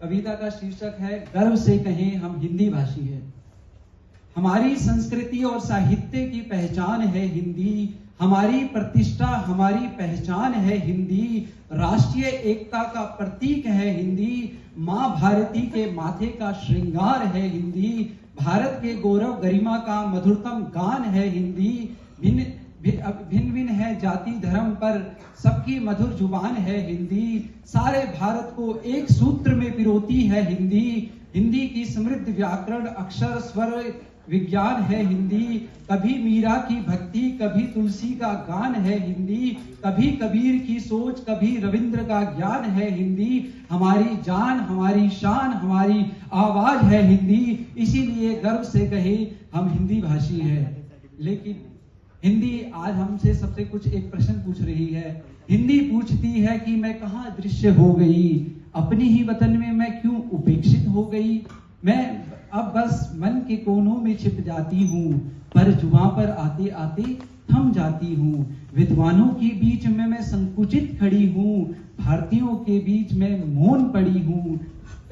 कविता का शीर्षक है गर्व से कहें हम हिंदी भाषी हैं। हमारी संस्कृति और साहित्य की पहचान है हिंदी, हमारी प्रतिष्ठा हमारी पहचान है हिंदी, राष्ट्रीय एकता का प्रतीक है हिंदी, माँ भारती के माथे का श्रृंगार है हिंदी, भारत के गौरव गरिमा का मधुरतम गान है हिंदी, भिन्न भिन्न है जाति धर्म पर सबकी मधुर जुबान है हिंदी, सारे भारत को एक सूत्र में पिरोती है हिंदी, हिंदी की समृद्ध व्याकरण अक्षर स्वर विज्ञान है हिंदी, कभी मीरा की भक्ति कभी तुलसी का गान है हिंदी, कभी कबीर की सोच कभी रविंद्र का ज्ञान है हिंदी, हमारी जान हमारी शान हमारी आवाज है हिंदी, इसीलिए गर्व से कहे हम हिंदी भाषी हैं। लेकिन हिंदी आज हमसे सबसे कुछ एक प्रश्न पूछ रही है। हिंदी पूछती है कि मैं कहाँ दृश्य हो गई, अपनी ही वतन में मैं क्यों उपेक्षित हो गई, मैं अब बस मन के कोनों में छिप जाती हूँ, पर जुबां पर आते आते थम जाती हूँ, विद्वानों के बीच में मैं संकुचित खड़ी हूँ, भारतीयों के बीच में मौन पड़ी हूँ,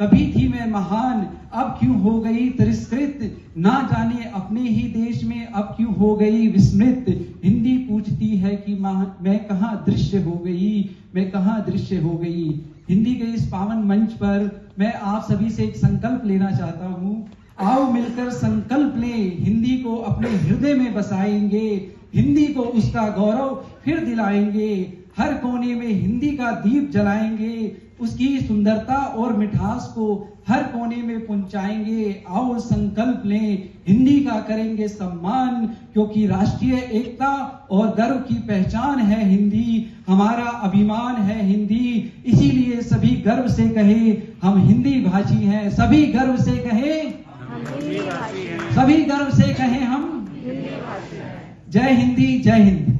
कभी थी मैं महान अब क्यों हो गई तिरस्कृत, ना जाने अपने ही देश में अब क्यों हो गई विस्मृत, हिंदी पूछती है कि मैं कहाँ दृश्य हो गई, मैं कहाँ दृश्य हो गई। हिंदी के इस पावन मंच पर मैं आप सभी से एक संकल्प लेना चाहता हूँ। आओ मिलकर संकल्प लें, हिंदी को अपने हृदय में बसाएंगे, हिंदी को उसका गौरव फिर दिलाएंगे, हर कोने में हिंदी का दीप जलाएंगे, उसकी सुंदरता और मिठास को हर कोने में पहुंचाएंगे। आओ संकल्प लें, हिंदी का करेंगे सम्मान, क्योंकि राष्ट्रीय एकता और गर्व की पहचान है हिंदी, हमारा अभिमान है हिंदी, इसीलिए सभी गर्व से कहे हम हिंदी भाषी हैं, सभी गर्व से कहे सभी गर्व से कहे हम। जय हिंदी, जय हिंद।